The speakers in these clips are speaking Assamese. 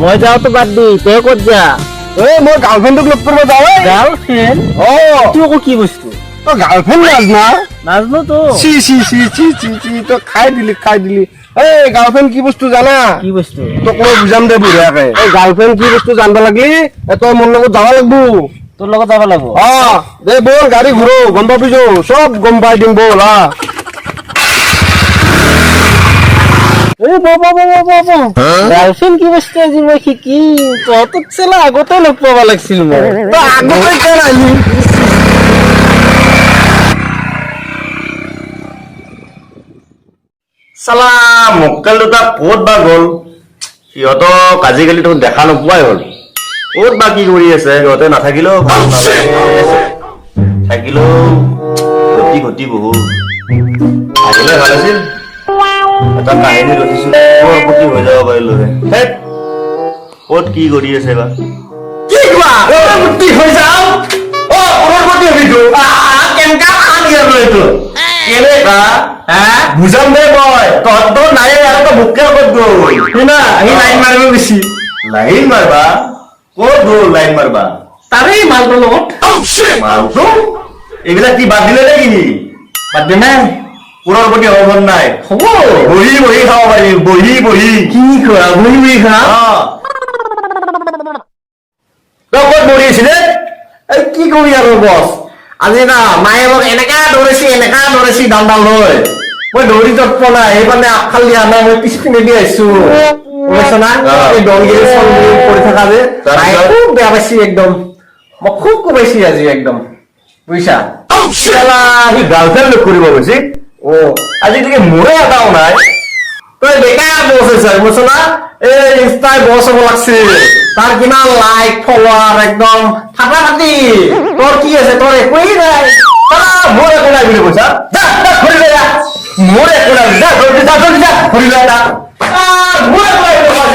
মই যাও তো বাদ দি তই ক'ত যা মই গাৰ্লফ্ৰেণ্ডক লগ কৰিব যাওঁ গাৰ্লফ্ৰেণ্ড তুই আকৌ কি বস্তু তই গাৰ্লফ্ৰেণ্ড নাজ না নাজনো তো C C C C C C তই খাই দিলি এই গাৰ্লফ্ৰেণ্ড কি বস্তু জানা কি বস্তু তোক মই বুজাম দে বঢ়িয়াকে এই গাৰ্লফ্ৰেণ্ড কি বস্তু জানবা লাগলি তই মোৰ লগত যাব লাগবো তোৰ লগত যাব লাগিব দে বল গাড়ী ঘূৰো গম পাবি চব গম পাই দিম বল গাৰ্লফ্ৰেণ্ড কি বস্তু আজি মই শিকিম তহঁতক চেলা আগতে লগ পাব লাগিছিল মই তই আগতে কিয় নাহিলি চালা মক্কেল দুটা ক'ত বা গ'ল সিহঁতক আজিকালি দেখোন দেখা নোপোৱাই হ'ল ক'ত বা কি কৰি আছে সিহঁতে নাথাকিলেও ভাল নালাগে থাকিলেও গতি গতি বহুত আহিলে ভাল আছিল এটা কাহিনী ৰচিছো প্ৰতি হৈ যাব পাৰিলোহে ক'ত কি কৰি আছে বা কি কোৱা প্ৰতি হৈ যাওঁ প্ৰতি হবিতো কেনেকা খান এইটো কেনেকা বুজাম দে মই তহঁত নাই আৰু তই মুখে ক'ত গ'ল শুনা আহি লাইন মাৰিব বেছি লাইন মাৰবা ক'ত গ'ল লাইন মাৰবা তাৰে মালটোৰ লগত মালটো এইবিলাক কি বাদ দিলে নে কি বাদ দি নাই পুৰৰ প্ৰতি হ'ব নাই হ'ব বহি বহি খাব পাৰিম বহি বহি কি খোৱা বহি বহি খা তই ক'ত বহি আছিলে এই কি কৰি আৰু বছ আজি না মায়ে মোক এনেকা দৌৰাইছি ডাল লৈ মই দৌৰি তৎপ নাই সেইকাৰণে আগফাল দিয়া নাই মই পিছপিনে দি আহিছো বুজিছ না এই দলগিৰি কৰি থকা যে খুব বেয়া পাইছি একদম মোক খুব কোবাইছি আজি একদম বুজিছা সি গাৰ্লফ্ৰেণ্ড লগ কৰিব গৈছি আজিলৈকে মোৰে এটাও নাই তই বেকাৰ বছ হৈছে বুজিছ না এই ইনষ্টাই বছ হ'ব লাগছে তাৰ কিমান লাইক ফলোৱাৰ একদম ফাটা ফাটি তোৰ কি আছে তোৰ একোৱেই নাই মোৰ একো নাই বুলি কৈছা মোৰ একো নাই ঘূৰি লৈ এটা মোৰ একো নাই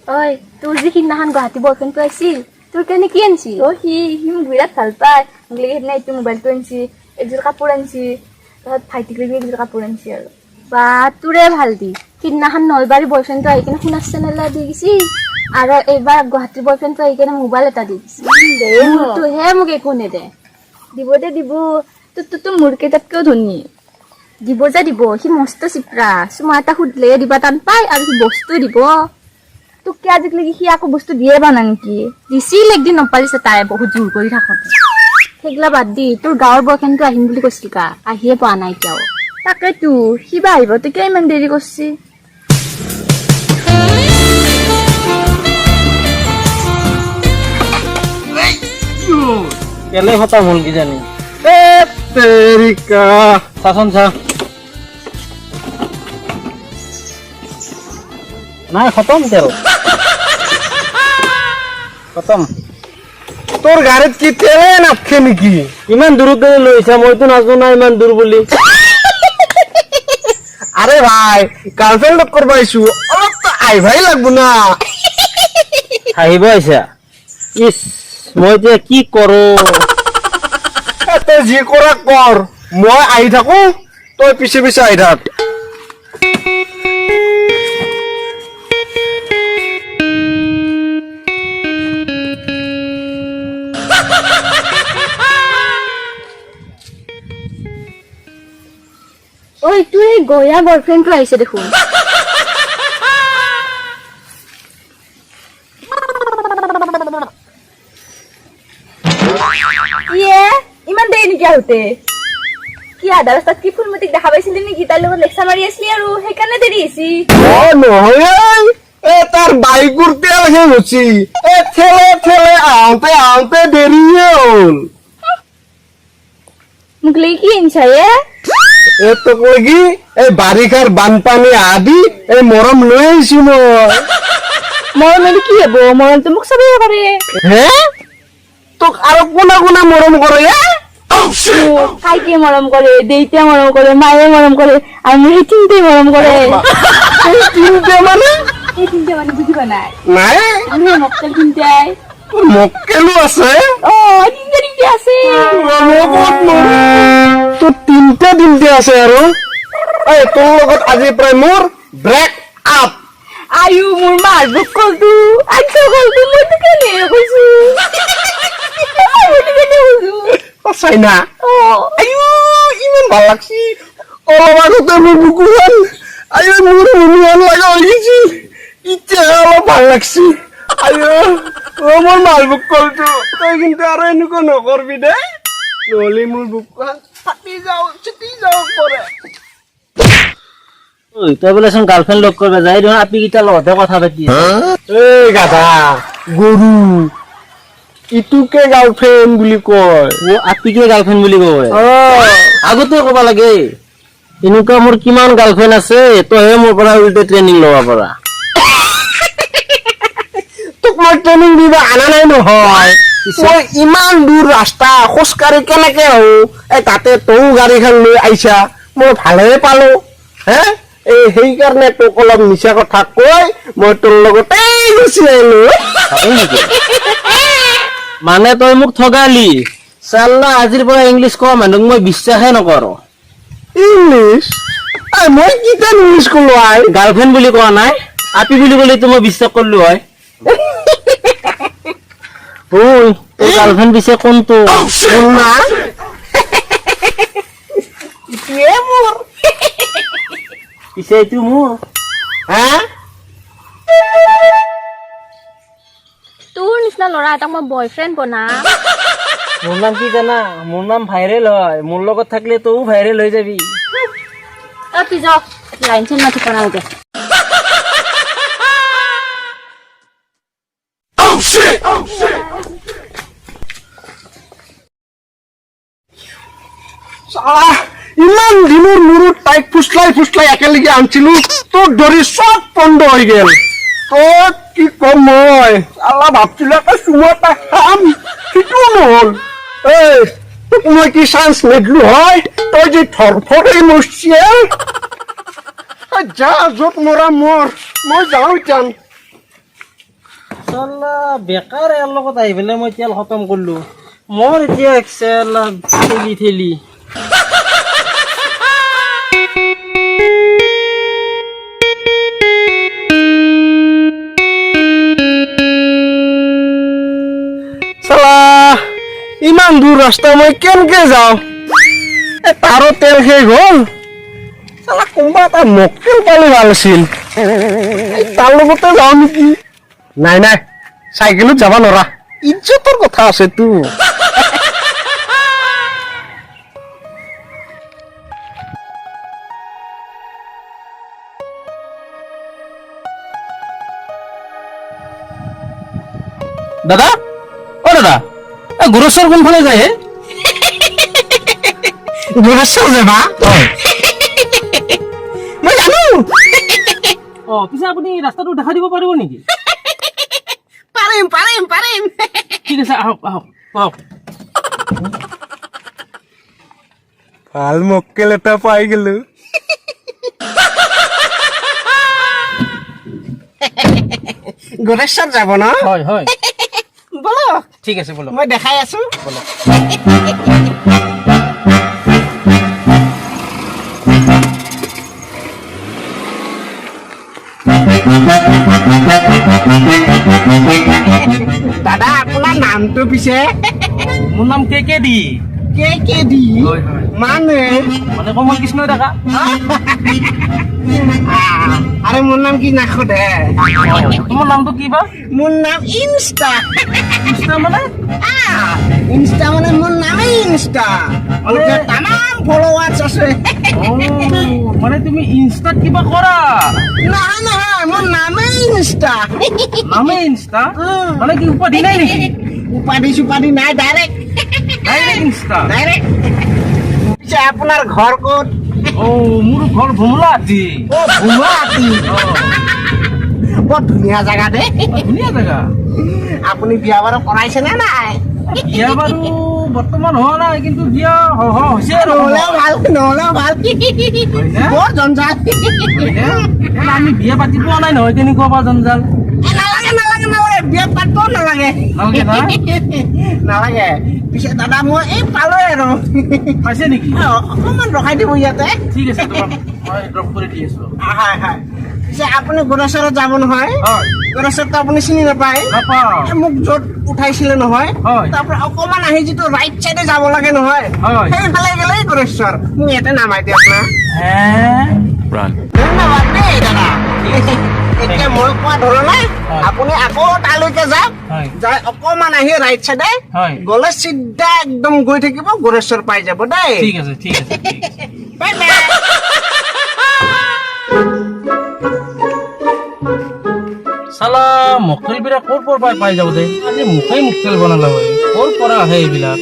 ঐ তোৰ যে সিদিনাখন গুৱাহাটী বয়ফ্ৰেণ্ডটো আহিছিল তোৰ কাৰণে কি আনিছিল সি মোক বিৰাট ভাল পায় মোক লাগি সেইদিনা এইটো মোবাইলটো আনিছি একযোৰ কাপোৰ আনিছি তাৰপিছত ভাইটিক লাগি একযোৰ কাপোৰ আনিছি আৰু বা তোৰে ভাল দি সিদিনাখন নলবাৰী বয়ফ্ৰেণ্ডটো আহি কিনে সোণাৰ চেনেল দি গৈছি আৰু এইবাৰ গুৱাহাটীৰ বয়ফ্ৰেণ্ডটো আহি কিনে মোবাইল এটা দি দিছি মোৰটোহে মোক একো নেদে দিব দে দিব তোৰতো মোৰ কেইটাতকেও ধনী দিব যে দিব সি মস্ত চিপৰা চুমা এটা সুধিলে দিবা টান পায় আৰু সি বস্তু দিব তোকে আজিলৈকে সি আকৌ বস্তু দিয়ে বা না নেকি দিছিল একদিন নপালিছে তাই বহুত জোৰ কৰি থাকোঁতে সেইগিলা বাদ দি তোৰ গাঁৱৰ বয়ফ্ৰেণ্ডটো আহিম বুলি কৈছিল কা আহিয়ে পোৱা নাই এতিয়াও তাকেতো সি বা আহিব তই কিয় ইমান দেৰি কৰিছি কেলে খতম হ'ল কিজানি চাচোন চা নাই খতম তেল খতম তোৰ গাড়ীত কি তেলে নাপখে নেকি ইমান দূৰত লৈ আহিছা মইতো নাজনো না ইমান দূৰ বুলি আরে ভাই গার্লফ্রেন্ড লগ করবা আইছো অলপ তো আইভাই লাগবো না আহিব আহিছা ইস মই এতিয়া কি কৰো তই যি কৰা কৰ মই আহি থাকো তই পিছে পিছে আহি থাক ঐ তোৰ এই গয়া বয়ফ্ৰেণ্ডটো আহিছে দেখোন ইমান দেৰি নেকি আহোঁতে কি আধা ৰাস্তাত কি ফুলমতিক দেখা পাইছিলি নেকি তাৰ লগত লেকচাৰ মাৰি আছিলি আৰু সেইকাৰণে দেৰি হৈছে নহয় তার বাইকুর তেল শেষ হচ্ছি ঠেলে ঠেলে আনতে আনতে দেরিয়ে হল মোক লাগি কি আনছা তো কই কি এই বাৰিষাৰ বানপানী আদি এই মৰম লৈ আহিছো মই মৰম কি হব মৰমটো মোক চবেই কৰে হে তোক আৰু কোনা কোনা মৰম কৰে ভাইটিয়ে মৰম কৰে দেউতাই মৰম কৰে মায়ে মৰম কৰে আৰু মোৰ সেই তিনিটাই মৰম কৰে তিনিটা মানে এই তিনিটা মানে বুজিবা নাই নাই আমি মক্কেল তিনিটাই মক্কেলো আছে তিনিটা কি আছে তোৰ তিনটা আছে আৰু এই তোৰ লগত আজি প্ৰায় মোৰ ব্ৰেক আপ আয়ু মোৰ মাৰবুক কলটো আইছো কলটো মইতো কেনে কৈছো সঁচাই না অ আইও ইমান ভাল লাগছি অলপ আগতে মোৰ বুকুখন আইও মোৰ মনুৱান লগা হৈ গৈছিল এতিয়া অলপ ভাল লাগছি আইও মোৰ মালবুক কলটো তই কিন্তু আৰু এনেকুৱা নকৰবি দে নহ'লে মোৰ বুকুখন ফাটি যাওঁ পৰে ঐ তই বোলেচোন গাৰ্লফ্ৰেণ্ড লগ কৰিব যায় দেখোন আপি কেইটাৰ লগতে কথা পাতি এই গাধা গৰু ইটোকে গাৰ্লফ্ৰেণ্ড বুলি কয় আপিকে গাৰ্লফ্ৰেণ্ড বুলি কয় আগতে ক'ব লাগে এনেকুৱা মোৰ কিমান গাৰ্লফ্ৰেণ্ড আছে তইহে মোৰ পৰা উল্টে ট্ৰেইনিং ল'ব পাৰা তোক মই ট্ৰেইনিং দিব আনা নাই নহয় মই ইমান দূৰ ৰাস্তা খোজকাঢ়ি কেনেকে আহো এই তাতে তয়ো গাড়ীখন লৈ আহিছা মই ভালে পালো হে এই সেইকাৰণে তোক অলপ মিছা কথা কৈ মই তোৰ লগতে গুচি আহিলো মানে তই মোক ঠগালি চাল্লা আজিৰ পৰা ইংলিছ কোৱা মানুহক মই বিশ্বাসে নকৰো ইংলিছ মই কিটা ইংলিছ কলো আই গাৰ্লফ্ৰেণ্ড বুলি কোৱা নাই আপি বুলি ক'লেতো মই বিশ্বাস কৰিলো হয় ঐ তোৰ গাৰ্লফ্ৰেণ্ড পিছে কোনটো শুনা ইটোৱে মোৰ পিছে এইটো মোৰ হা তোৰ নিচিনা ল'ৰা এটাক মই বয়ফ্ৰেণ্ড বনা মোৰ নাম কি জানা মোৰ নাম ভাইৰেল হয় মোৰ লগত থাকিলে তইও ভাইৰেল হৈ যাবি তুই যাও লাইন চেন না ঠিকনা লাগে ইমান দিনৰ মূৰত তাইক ফুচলাই একেলগে আনিছিলো তোৰ দৰি চব বন্ধ হৈ গেল তোক কি কম মই আল্লাহ ভাবছিলো এটা চুমা এটা খাম সেইটো নহল এই তোক মই কি চান্স নিদিলো হয় তই যে থৰথৰে মৰছিল যা য'ত মৰা মৰ মই যাওঁ এতিয়া চাল্লা বেকাৰ ইয়াৰ লগত আহি পেলাই মই তেল খতম কৰিলো মোৰ এতিয়া চাল্লা ঠেলি চালা ইমান দূৰ ৰাস্তা মই কেনেকে যাওঁ তাৰো তেল শেষ হ'ল চালা কোনোবা এটা মক্কেল পালে ভাল আছিল তাৰ লগতে যাওঁ নেকি নাই চাইকেলত যাব নোৱাৰা ইজ্জতৰ কথা আছেতো দাদা অ দাদা গুৰেশ্বৰ কোনফালে যায় হে গুৰেশ্বৰ যাবা মই জানো অ পিছে আপুনি ৰাস্তাটো দেখাই দিব পাৰিব নেকি পাৰিম ঠিক আছে আহক ভাল মক্কেল এটা পাই গেলো গুৰেশ্বৰ যাব ন হয় বলো ঠিক আছে বলক মই দেখাই আছো দাদা আপোনাৰ নামটো পিছে মোৰ নাম কে দি কে দি হয় মানে কমল কৃষ্ণ ডেকা আরে মোর নাম কি না খোদে তোমাৰ নামটো কি বা মোর নাম ইনস্টা কৃষ্ণ মানে ইনস্টা মানে মোর নামই ইনস্টা ওকে তামাম ফলোয়ার্স আছে মানে তুমি ইনষ্টাত কিবা কৰা না মোর নামই ইনস্টা নামে ইনষ্টা মানে কি উপাধি নাই নেকি উপাধি নাই ডাইরেক্ট ইনষ্টা পিছে আপনার ঘর কোট ও মোৰ ঘৰ ভুমলাহাটী ও ভুমাতি বৰ ধুনীয়া জায়গা দে ধুনীয়া জেগা আপুনি বিয়া বাৰু কৰাইছে না নাই বিয়া বাৰু বৰ্তমান হোৱা নাই কিন্তু বিয়া হৈছে আৰু নহলেও ভাল বৰ জঞ্জাল আমি বিয়া পাতি পোৱা নাই নহয় কেনেকুৱা বা জঞ্জাল নালাগে নালাগে বিয়া পাতিব নালাগে নালাগে না নালাগে পিছে দাদা মই এই পালোৱে আৰু পাইছে নেকি অকণমান ৰখাই দিব ইয়াতে ঠিক আছে তোমাক মই ড্ৰপ কৰি দি আছো হয় হয় পিছে আপুনি গোৰেশ্বৰত যাব নহয় হয় গোৰেশ্বৰতো আপুনি চিনি নাপায় নাপাওঁ এই মোক য'ত উঠাইছিলে নহয় হয়। তাৰ পৰা অকণমান আহি যিটো ৰাইট চাইডে যাব লাগে নহয় হয়। সেইফালে গ'লেই গোৰেশ্বৰ মোক ইয়াতে নামাই দিয়ক না হে ধন্যবাদ দেই দাদা এতিয়া মই কোৱা ধৰণে হয়। আপুনি আকৌ তালৈকে যাওক হয়। যাই অকণমান আহি ৰাইট চাইডে হয়। গ'লে চিধা একদম গৈ থাকিব গোৰেশ্বৰ পাই যাব দেই ঠিক আছে ঠিক আছে ঠিক আছে বাই বাই চালা মকটেল বিলাক ক'ৰ পৰা পাই যাব দে আজি মোকেই মকটেল বনালা হয় ক'ৰ পৰা আহে এইবিলাক